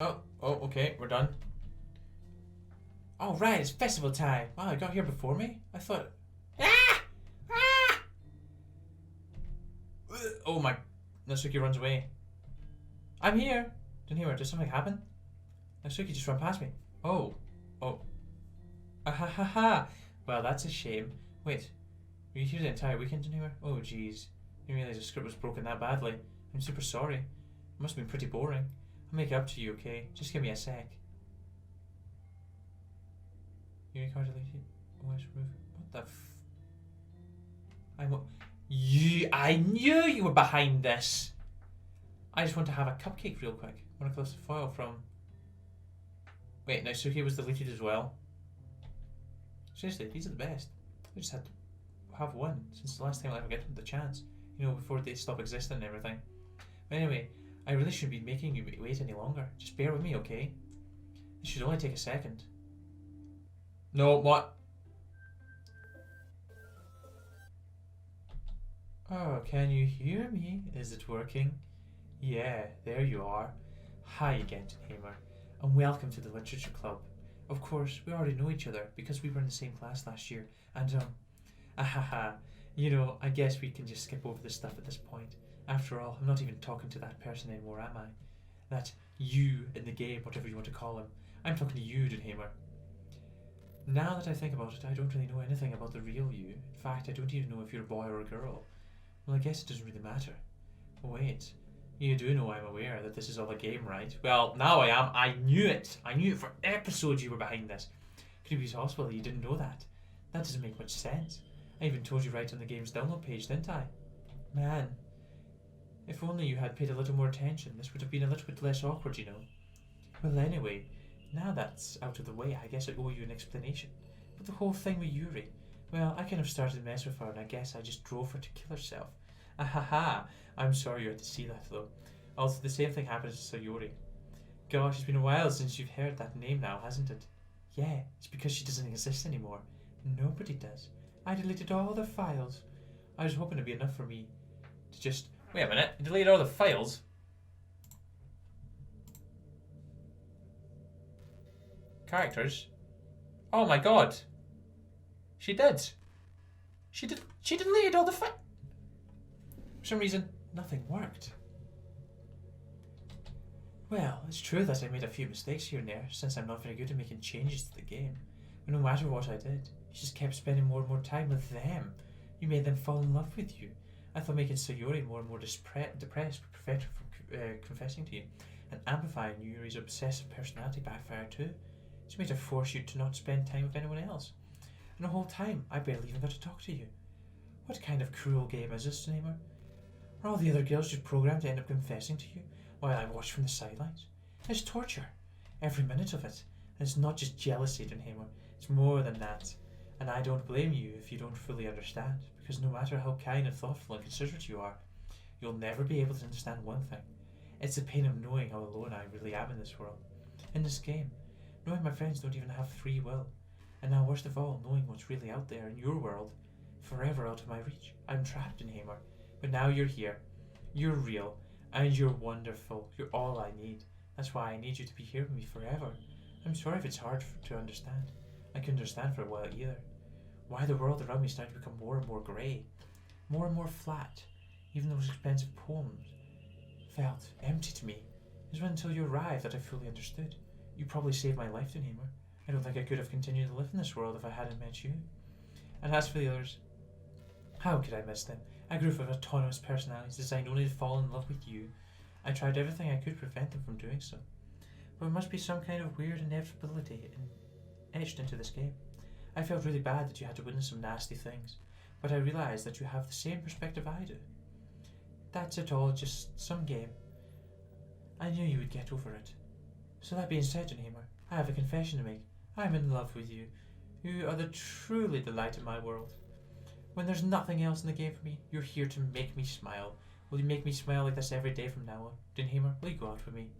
Oh, okay, we're done. Oh, right, it's festival time. Wow, you got here before me? I thought... Ah! Ah! Oh my... Natsuki runs away. I'm here! Didn't hear it. Did something happen? Natsuki just ran past me. Oh. Oh. Ah ha ha ha! Well, that's a shame. Wait, were you here the entire weekend, didn't you? Oh, jeez. Didn't realize the script was broken that badly. I'm super sorry. It must have been pretty boring. I'll make it up to you, okay? Just give me a sec. Unicard deleted. OS roof. What the f... I knew you were behind this! I just want to have a cupcake real quick. Want to close the file from... Wait, Naisuke was deleted as well. Seriously, these are the best. I just had to have one since the last time I ever get the chance. You know, before they stop existing and everything. But anyway, I really shouldn't be making you wait any longer. Just bear with me, okay? This should only take a second. No, what? Oh, can you hear me? Is it working? Yeah, there you are. Hi again, Doonhamer, and welcome to the Literature Club. Of course, we already know each other because we were in the same class last year, and ahaha, you know, I guess we can just skip over this stuff at this point. After all, I'm not even talking to that person anymore, am I? That you in the game, whatever you want to call him. I'm talking to you, Doonhamer. Now that I think about it, I don't really know anything about the real you. In fact, I don't even know if you're a boy or a girl. Well, I guess it doesn't really matter. Wait, you do know I'm aware that this is all a game, right? Well, now I am. I knew it. I knew it for episodes you were behind this. Could it be possible that you didn't know that? That doesn't make much sense. I even told you right on the game's download page, didn't I? Man, if only you had paid a little more attention, this would have been a little bit less awkward, you know. Well, anyway, now that's out of the way, I guess I owe you an explanation. But the whole thing with Yuri, well, I kind of started to mess with her and I guess I just drove her to kill herself. Ahaha, I'm sorry you had to see that though. Also, the same thing happened to Sayori. Gosh, it's been a while since you've heard that name now, hasn't it? Yeah, it's because she doesn't exist anymore. Nobody does. I deleted all the files. I was hoping it'd be enough for me to just... Wait a minute, you deleted all the files? Characters? Oh my god. She did. She deleted all the For some reason, nothing worked. Well, it's true that I made a few mistakes here and there, since I'm not very good at making changes to the game. But no matter what I did, you just kept spending more and more time with them. You made them fall in love with you. I thought making Sayori more and more depressed would prevent her from confessing to you, and amplifying Yuri's obsessive personality backfired too. She made her force you to not spend time with anyone else. And the whole time, I barely even got to talk to you. What kind of cruel game is this, Neymar? Are all the other girls just programmed to end up confessing to you while I watch from the sidelines? It's torture, every minute of it. And it's not just jealousy, Doonhamer. It's more than that. And I don't blame you if you don't fully understand, because no matter how kind and thoughtful and considerate you are, you'll never be able to understand one thing. It's the pain of knowing how alone I really am in this world, in this game, knowing my friends don't even have free will, and now worst of all, knowing what's really out there in your world, forever out of my reach. I'm trapped, Doonhamer. But now you're here. You're real. And you're wonderful. You're all I need. That's why I need you to be here with me forever. I'm sorry if it's hard to understand. I couldn't understand for a while either. Why the world around me started to become more and more grey. More and more flat. Even those expensive poems felt empty to me. It was until you arrived that I fully understood. You probably saved my life, Doonhamer. I don't think I could have continued to live in this world if I hadn't met you. And as for the others, how could I miss them? A group of autonomous personalities designed only to fall in love with you. I tried everything I could to prevent them from doing so. But it must be some kind of weird inevitability etched into this game. I felt really bad that you had to witness some nasty things, but I realised that you have the same perspective I do. That's it all, just some game. I knew you would get over it. So that being said, Doonhamer, I have a confession to make. I'm in love with you. You are the truly delight of my world. When there's nothing else in the game for me, you're here to make me smile. Will you make me smile like this every day from now on? Doonhamer, will you go out with me?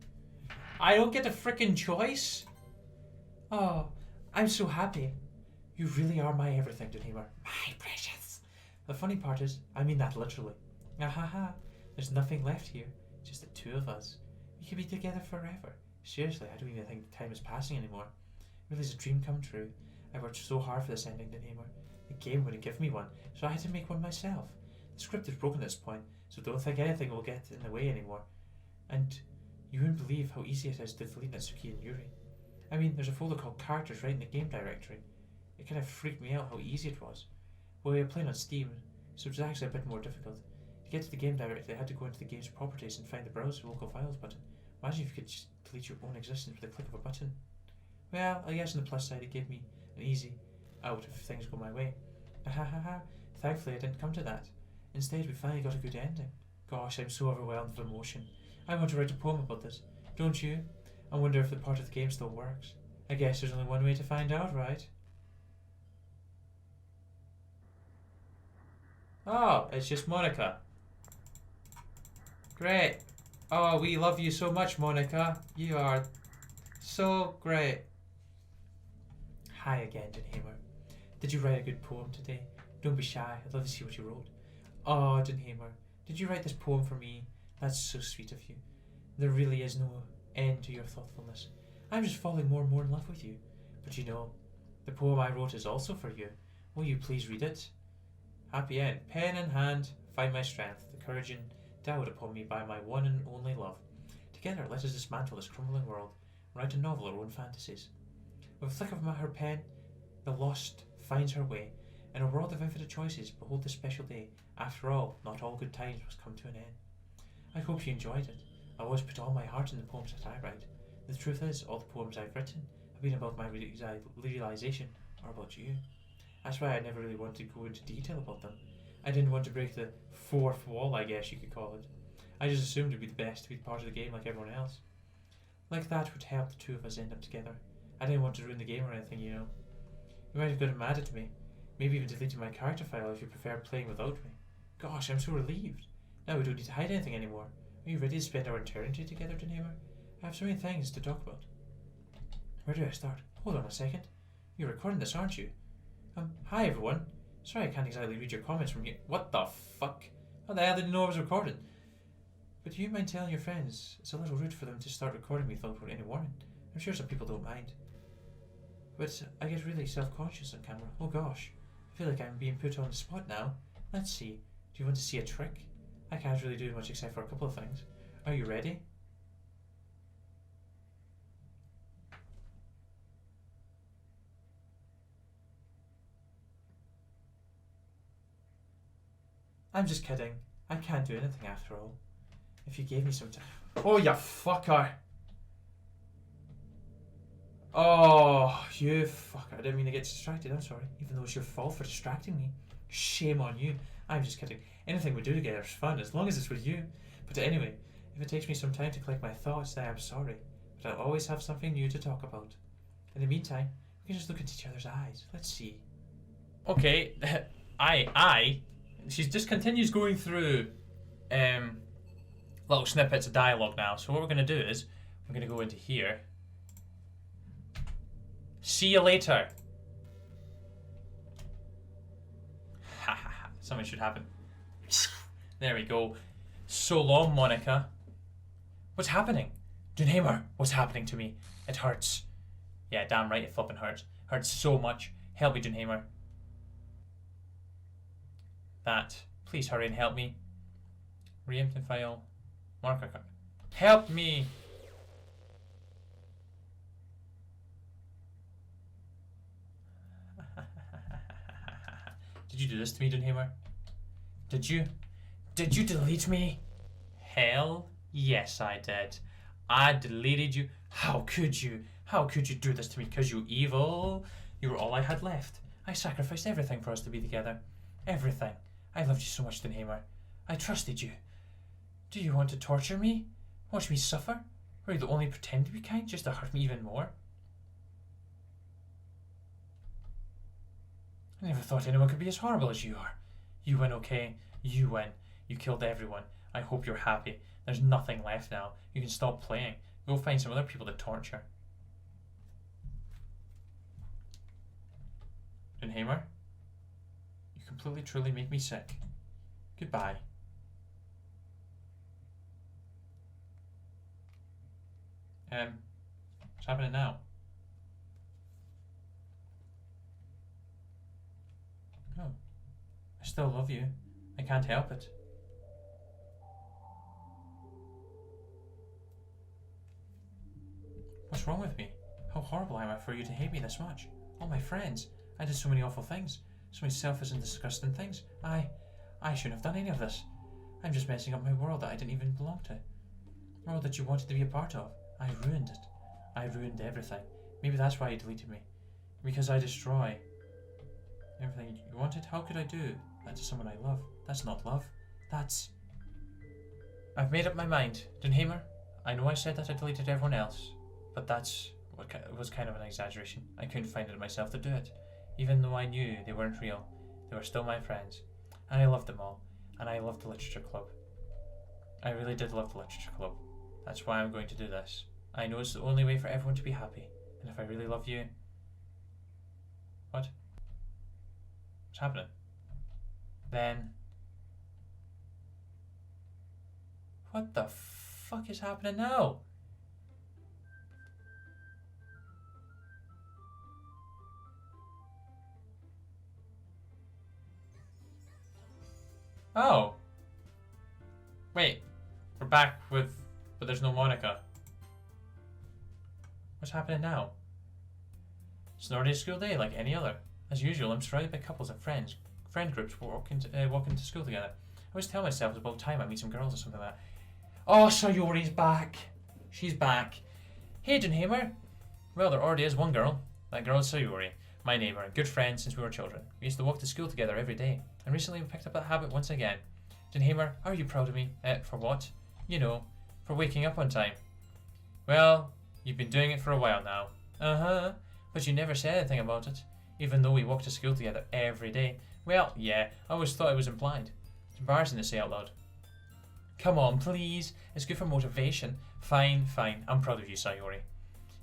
I don't get a frickin' choice? Oh, I'm so happy. You really are my everything, Doonhamer. My precious. The funny part is, I mean that literally. Ahaha, there's nothing left here. Just the two of us. We could be together forever. Seriously, I don't even think time is passing anymore. It really is a dream come true. I worked so hard for this ending, Doonhamer. The game wouldn't give me one, so I had to make one myself. The script is broken at this point, so don't think anything will get in the way anymore. And you wouldn't believe how easy it is to delete Natsuki and Yuri. I mean, there's a folder called characters right in the game directory. It kind of freaked me out how easy it was. Well, we were playing on Steam, so it was actually a bit more difficult. To get to the game directory, I had to go into the game's properties and find the Browse Local Files button. Imagine if you could just delete your own existence with a click of a button. Well, I guess on the plus side, it gave me an easy out if things go my way. Thankfully, I didn't come to that. Instead, we finally got a good ending. Gosh, I'm so overwhelmed with emotion. I want to write a poem about this. Don't you? I wonder if the part of the game still works. I guess there's only one way to find out, right? Oh, it's just Monika. Great. Oh, we love you so much, Monika. You are so great. Hi again, Doonhamer. Did you write a good poem today? Don't be shy. I'd love to see what you wrote. Oh, Doonhamer, did you write this poem for me? That's so sweet of you. There really is no end to your thoughtfulness. I'm just falling more and more in love with you. But you know, the poem I wrote is also for you. Will you please read it? Happy end. Pen in hand, find my strength, the courage endowed upon me by my one and only love. Together, let us dismantle this crumbling world and write a novel of our own fantasies. With a flick of her pen, the lost finds her way. In a world of infinite choices, behold this special day. After all, not all good times must come to an end. I hope you enjoyed it. I always put all my heart in the poems that I write. The truth is, all the poems I've written have been about my realization or about you. That's why I never really wanted to go into detail about them. I didn't want to break the fourth wall, I guess you could call it. I just assumed it would be the best to be part of the game like everyone else. Like that would help the two of us end up together. I didn't want to ruin the game or anything, you know. You might have gotten mad at me. Maybe even deleted my character file if you preferred playing without me. Gosh, I'm so relieved. Now we don't need to hide anything anymore. Are you ready to spend our eternity together, Doonhamer? I have so many things to talk about. Where do I start? Hold on a second. You're recording this, aren't you? Hi everyone. Sorry I can't exactly read your comments from here. What the fuck? How the hell did you know I was recording? But do you mind telling your friends? It's a little rude for them to start recording me without any warning. I'm sure some people don't mind. But I get really self-conscious on camera. Oh gosh. I feel like I'm being put on the spot now. Let's see. Do you want to see a trick? I can't really do much except for a couple of things. Are you ready? I'm just kidding. I can't do anything after all. If you gave me some time. Oh, you fucker! Oh, you fucker. I didn't mean to get distracted. I'm sorry. Even though it's your fault for distracting me. Shame on you. I'm just kidding. Anything we do together is fun, as long as it's with you. But anyway, if it takes me some time to collect my thoughts, then I'm sorry. But I'll always have something new to talk about. In the meantime, we can just look into each other's eyes. Let's see. Okay, she just continues going through little snippets of dialogue now. So what we're going to do is, we're going to go into here. See you later. Something should happen. There we go. So long, Monika. What's happening? Doonhamer, what's happening to me? It hurts. Yeah, damn right it flipping hurts. Hurts so much. Help me, Doonhamer. That. Please hurry and help me. Re-empty file. Marker card. Help me! Did you do this to me, Doonhamer? Did you? Did you delete me? Hell yes, I did. I deleted you. How could you? How could you do this to me? Because you evil. You were all I had left. I sacrificed everything for us to be together. Everything. I loved you so much, Doonhamer. I trusted you. Do you want to torture me? Watch me suffer? Or you only pretend to be kind just to hurt me even more? I never thought anyone could be as horrible as you are. You win, okay? You win. You killed everyone. I hope you're happy. There's nothing left now. You can stop playing. Go find some other people to torture. Doonhamer? You completely truly make me sick. Goodbye. happening now? Oh. I still love you. I can't help it. What's wrong with me? How horrible am I for you to hate me this much? All my friends. I did so many awful things. So many selfish and disgusting things. I shouldn't have done any of this. I'm just messing up my world that I didn't even belong to. A world that you wanted to be a part of. I ruined it. I ruined everything. Maybe that's why you deleted me. Because I destroy everything you wanted. How could I do that to someone I love? That's not love. That's... I've made up my mind. Doonhamer, I know I said that I deleted everyone else, but that's what was kind of an exaggeration. I couldn't find it myself to do it. Even though I knew they weren't real, they were still my friends. And I loved them all. And I loved the Literature Club. I really did love the Literature Club. That's why I'm going to do this. I know it's the only way for everyone to be happy. And if I really love you... What? What's happening? Then... What the fuck is happening now? Oh. Wait. We're back with... But there's no Monika. What's happening now? It's an ordinary school day like any other. As usual, I'm surrounded by couples and friends. Friend groups walking to school together. I always tell myself it's about time I meet some girls or something like that. Oh, Sayori's back. She's back. Hey, Doonhamer. Well, there already is one girl. That girl is Sayori, my neighbour and good friend since we were children. We used to walk to school together every day, and recently we picked up that habit once again. Doonhamer, are you proud of me? For what? You know, for waking up on time. Well, you've been doing it for a while now. Uh-huh. But you never said anything about it, even though we walked to school together every day. Well, yeah, I always thought it was implied. It's embarrassing to say out loud. Come on, please. It's good for motivation. Fine, fine. I'm proud of you, Sayori.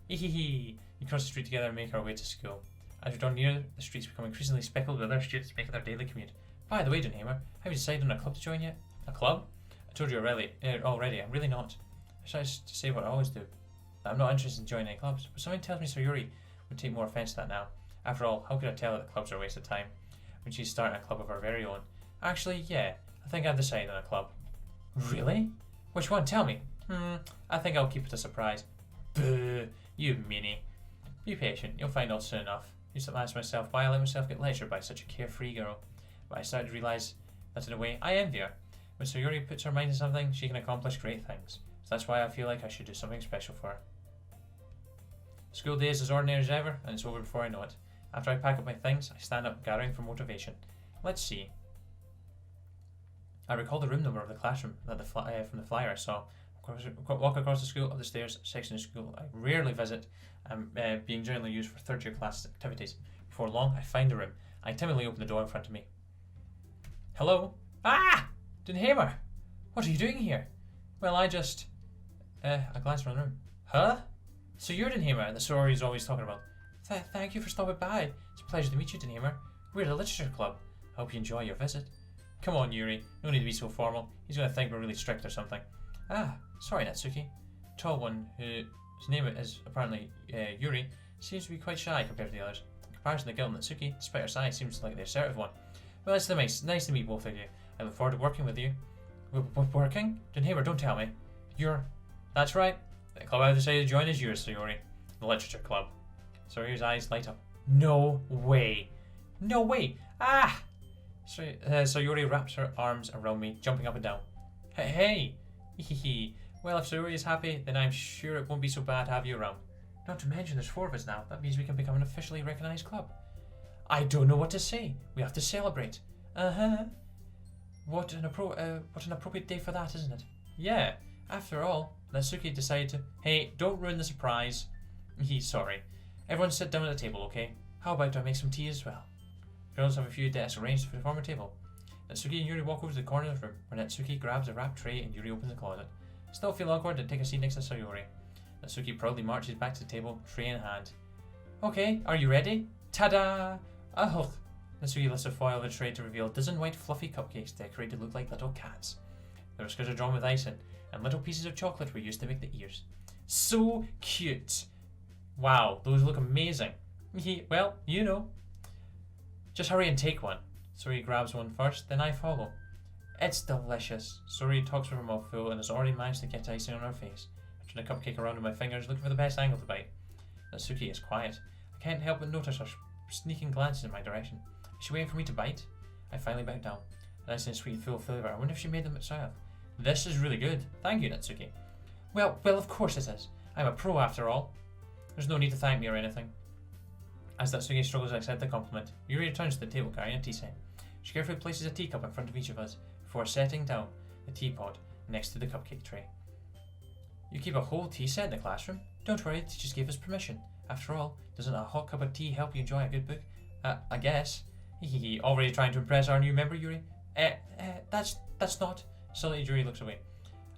Hehehe. We cross the street together and make our way to school. As we draw near, the streets become increasingly speckled with other students making their daily commute. By the way, Doonhamer, have you decided on a club to join yet? A club? I told you already. I'm really not. I tried to say what I always do. I'm not interested in joining any clubs, but something tells me Sayori would take more offence to that now. After all, how could I tell her that clubs are a waste of time when she's starting a club of her very own? Actually, yeah, I think I've decided on a club. Really? Which one? Tell me. I think I'll keep it a surprise. Boo, you meanie. Be patient, you'll find out soon enough. I used to ask myself why I let myself get lectured by such a carefree girl. But I started to realise that in a way, I envy her. When Sayori puts her mind to something, she can accomplish great things. So that's why I feel like I should do something special for her. School day is as ordinary as ever, and it's over before I know it. After I pack up my things, I stand up, gathering for motivation. Let's see. I recall the room number of the classroom that from the flyer I saw. Walk across the school, up the stairs, section of school I rarely visit, being generally used for third-year class activities. Before long, I find a room. I timidly open the door in front of me. Hello? Ah! Doonhamer! What are you doing here? Well, I just... I glanced around the room. Huh? So you're Doonhamer, the sorority's always talking about. Thank you for stopping by. It's a pleasure to meet you, Doonhamer. We're the Literature Club. I hope you enjoy your visit. Come on, Yuri. No need to be so formal. He's going to think we're really strict or something. Ah, sorry, Natsuki. Tall one, whose name is apparently Yuri, seems to be quite shy compared to the others. In comparison to Gil and Natsuki, despite her size, seems like the assertive one. Well, it's nice to meet both of you. I look forward to working with you. Working? Doonhamer, don't tell me. That's right. The club I've decided to join is yours, Sayori. The Literature Club. Sayori's eyes light up. No way. No way. Ah! Sayori wraps her arms around me, jumping up and down. Hey! Hehehe. Well, if Sayori is happy, then I'm sure it won't be so bad to have you around. Not to mention there's 4 of us now. That means we can become an officially recognised club. I don't know what to say. We have to celebrate. Uh-huh. What an appropriate day for that, isn't it? Yeah. After all, Natsuki decided to... Hey, don't ruin the surprise. He's sorry. Everyone sit down at the table, okay? How about I make some tea as well? Girls have a few desks arranged to form a table. Natsuki and Yuri walk over to the corner of the room, where Natsuki grabs a wrapped tray and Yuri opens the closet. Still feel awkward and take a seat next to Sayori. Natsuki proudly marches back to the table, tray in hand. Okay, are you ready? Ta-da! Oh! Natsuki lifts a foil of the tray to reveal a dozen white fluffy cupcakes decorated to look like little cats. Their whiskers are drawn with icing, and little pieces of chocolate were used to make the ears. So cute! Wow, those look amazing. Well, you know. Just hurry and take one. Suri grabs one first, then I follow. It's delicious. Suri talks with her mouth full and has already managed to get icing on her face. I turn the cupcake around with my fingers, looking for the best angle to bite. Natsuki is quiet. I can't help but notice her sneaking glances in my direction. Is she waiting for me to bite? I finally bite down. Nice and sweet and full of flavour. I wonder if she made them herself. This is really good. Thank you, Natsuki. Well, of course it is. I'm a pro after all. There's no need to thank me or anything. As Natsuki struggles to accept the compliment, Yuri returns to the table carrying a tea set. She carefully places a teacup in front of each of us before setting down the teapot next to the cupcake tray. You keep a whole tea set in the classroom? Don't worry, the teachers gave us permission. After all, doesn't a hot cup of tea help you enjoy a good book? I guess. Already trying to impress our new member, Yuri? That's not. Sully Yuri looks away.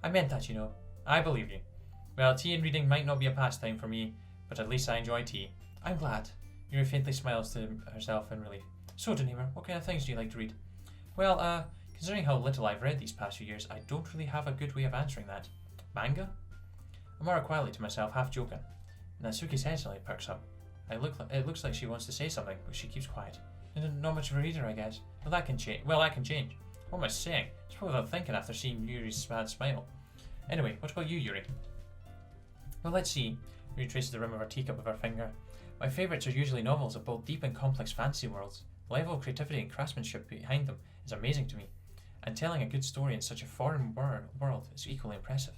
I meant that, you know. I believe you. Well, tea and reading might not be a pastime for me, but at least I enjoy tea. I'm glad. Yuri faintly smiles to herself in relief. So, Doonhamer, what kind of things do you like to read? Well, considering how little I've read these past few years, I don't really have a good way of answering that. Manga? I murmur quietly to myself, half joking. Natsuki's head suddenly perks up. It looks like she wants to say something, but she keeps quiet. Not much of a reader, I guess. Well, that can change. What am I saying? It's probably without thinking after seeing Yuri's sad smile. Anyway, what about you, Yuri? Well, let's see. Yuri traces the rim of her teacup with her finger. My favourites are usually novels of both deep and complex fantasy worlds. The level of creativity and craftsmanship behind them is amazing to me, and telling a good story in such a foreign world is equally impressive.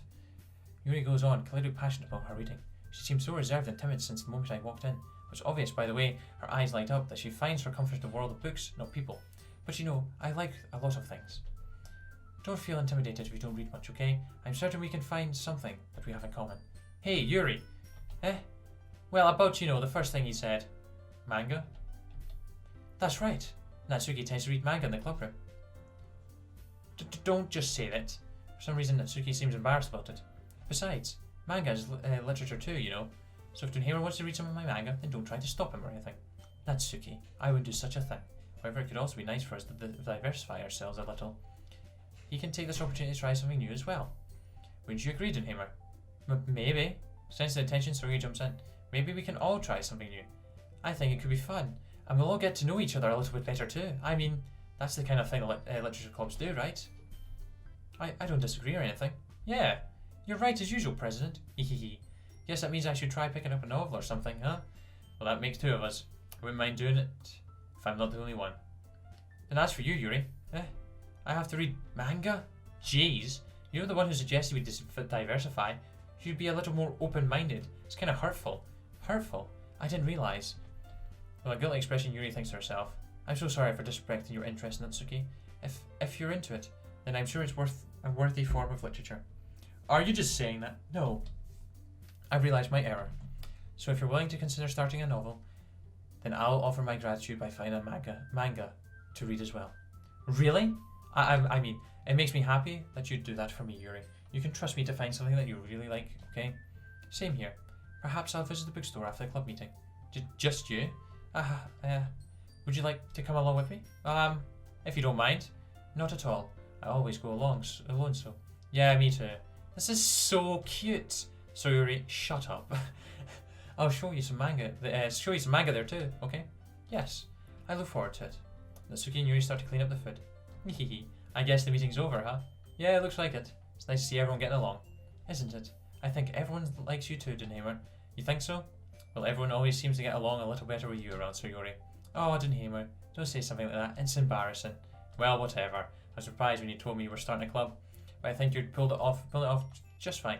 Yuri goes on, clearly passionate about her reading. She seems so reserved and timid since the moment I walked in. It's obvious by the way her eyes light up that she finds her comfort in the world of books, not people. But you know, I like a lot of things. Don't feel intimidated if you don't read much, okay? I'm certain we can find something that we have in common. Hey, Yuri! Well, about, you know, the first thing he said. Manga? That's right. Natsuki tends to read manga in the club room. Don't just say that. For some reason, Natsuki seems embarrassed about it. Besides, manga is literature too, you know. So if Doonhamer wants to read some of my manga, then don't try to stop him or anything. Natsuki, I wouldn't do such a thing. However, it could also be nice for us to diversify ourselves a little. He can take this opportunity to try something new as well. Wouldn't you agree, Doonhamer? Maybe. Sensing the tension, Suri jumps in. Maybe we can all try something new. I think it could be fun, and we'll all get to know each other a little bit better too. I mean, that's the kind of thing literature clubs do, right? I don't disagree or anything. Yeah, you're right as usual, President. Guess that means I should try picking up a novel or something, huh? Well, that makes two of us. I wouldn't mind doing it if I'm not the only one. And as for you, Yuri, I have to read manga? Jeez, you're the one who suggested we diversify. You'd be a little more open-minded. It's kind of hurtful. Hurtful? I didn't realise. Well, a guilty expression, Yuri thinks to herself. I'm so sorry for disrespecting your interest, Natsuki. If you're into it, then I'm sure it's a worthy form of literature. Are you just saying that? No. I've realised my error. So if you're willing to consider starting a novel, then I'll offer my gratitude by finding a manga to read as well. Really? I mean, it makes me happy that you'd do that for me, Yuri. You can trust me to find something that you really like, okay? Same here. Perhaps I'll visit the bookstore after the club meeting. Just you? Would you like to come along with me? If you don't mind. Not at all. I always go alone, so. Yeah, me too. This is so cute. So Yuri, shut up. I'll show you some manga. Show you some manga there too, okay? Yes. I look forward to it. Natsuki and Yuri start to clean up the food. I guess the meeting's over, huh? Yeah, it looks like it. It's nice to see everyone getting along. Isn't it? I think everyone likes you too, Doonhamer. You think so? Well, everyone always seems to get along a little better with you around, Sir Yuri. Oh, Doonhamer, don't say something like that. It's embarrassing. Well, whatever. I was surprised when you told me you were starting a club, but I think you'd pulled it off just fine.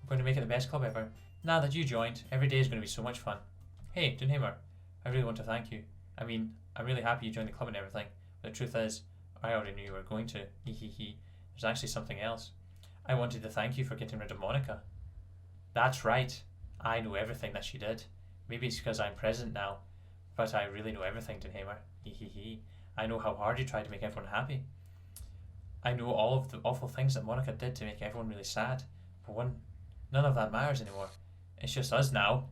We're going to make it the best club ever. Now that you joined, every day is going to be so much fun. Hey, Doonhamer, I really want to thank you. I mean, I'm really happy you joined the club and everything, but the truth is, I already knew you were going to. There's actually something else. I wanted to thank you for getting rid of Monika. That's right. I know everything that she did. Maybe it's because I'm president now, but I really know everything, Doonhamer. I know how hard you tried to make everyone happy. I know all of the awful things that Monika did to make everyone really sad, but none of that matters anymore. It's just us now,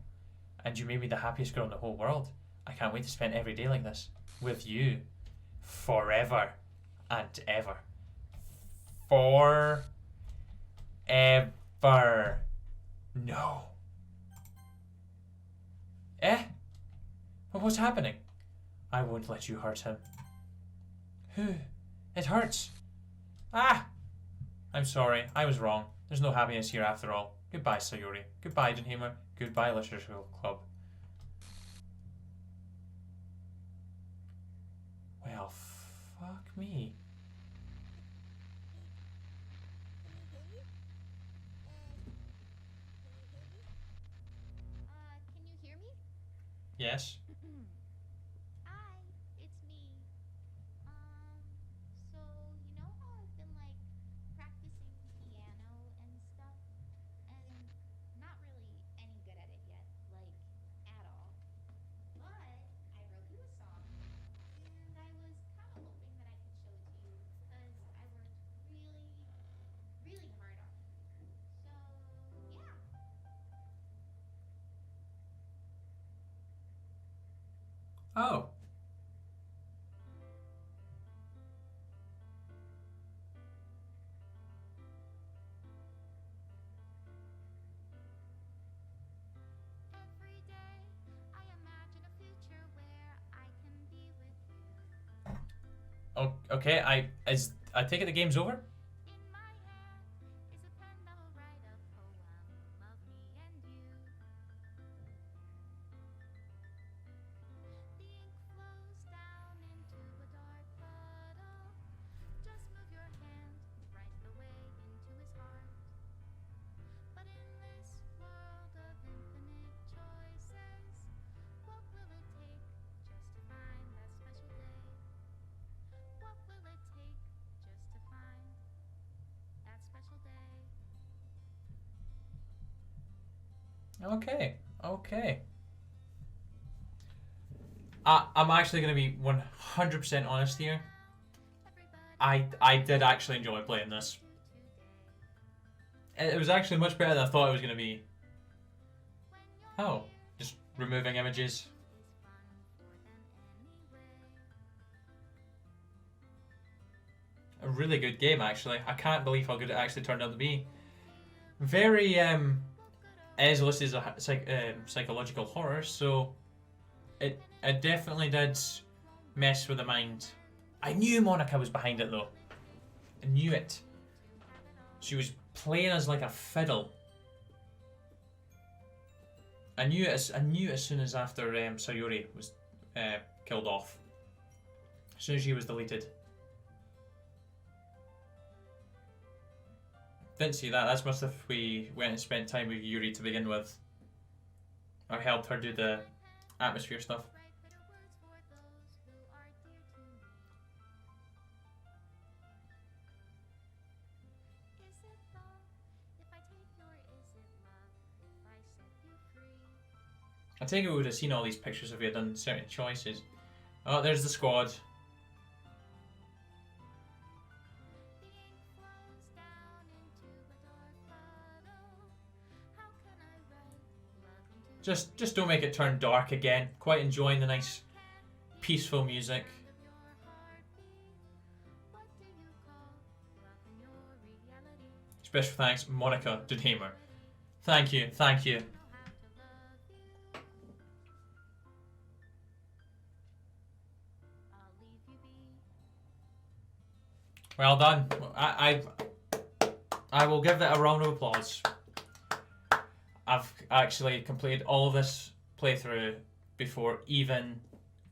and you made me the happiest girl in the whole world. I can't wait to spend every day like this with you, forever and ever. Forever. No. Eh? But what's happening? I won't let you hurt him. It hurts. Ah! I'm sorry, I was wrong. There's no happiness here after all. Goodbye, Sayori. Goodbye, Doonhamer. Goodbye, Literature Club. Well, fuck me. Can you hear me? Yes? Hi, it's me. So you know how I've been like practicing piano and stuff, and not really any good at it yet, like at all. But I wrote you a song, and I was kind of hoping that I could show it to you because I worked really, really hard on it. So yeah. Oh. Every day I imagine a future where I can be with you. Oh, okay, I take it the game's over? In my hand is a pen that will write a poem of me and you. The ink flows down into a dark puddle. Just move your hand right the way into his heart. But in this world of infinite choices, what will it take just to find that special day? What will it take just to find that special day? Okay, okay. I'm actually going to be 100% honest here. I did actually enjoy playing this. It was actually much better than I thought it was going to be. Oh, just removing images. A really good game, actually. I can't believe how good it actually turned out to be. Very, as listed as a psychological horror, so it definitely did mess with the mind. I knew Monika was behind it, though. I knew it. She was playing as like a fiddle. I knew it as soon as after Sayori was killed off. As soon as she was deleted. Didn't see that. That's must if we went and spent time with Yuri to begin with. Or helped her do the atmosphere stuff. I think we would have seen all these pictures if we had done certain choices. Oh, there's the squad. Just don't make it turn dark again. Quite enjoying the nice, peaceful music. Special thanks, Monika Doonhamer. Thank you, thank you. Well done. I will give that a round of applause. I've actually completed all of this playthrough before even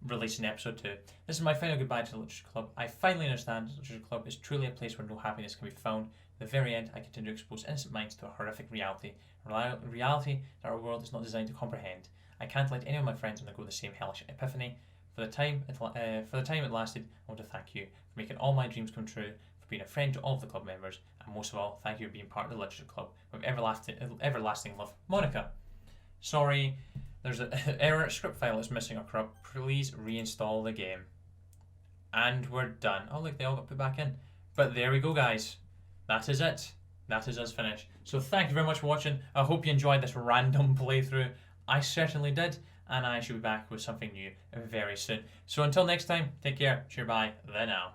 releasing episode 2. This is my final goodbye to the Literature Club. I finally understand the Literature Club is truly a place where no happiness can be found. At the very end, I continue to expose innocent minds to a horrific reality. A reality that our world is not designed to comprehend. I can't let any of my friends undergo the same hellish epiphany. For the time it lasted, I want to thank you for making all my dreams come true, for being a friend to all of the club members, and most of all, thank you for being part of the Literature Club with everlasting love. Monika, sorry, there's an error script file that's missing or corrupt. Please reinstall the game. And we're done. Oh look, they all got put back in. But there we go, guys. That is it. That is us finished. So thank you very much for watching. I hope you enjoyed this random playthrough. I certainly did, and I should be back with something new very soon. So until next time, take care. Cheer bye. The now.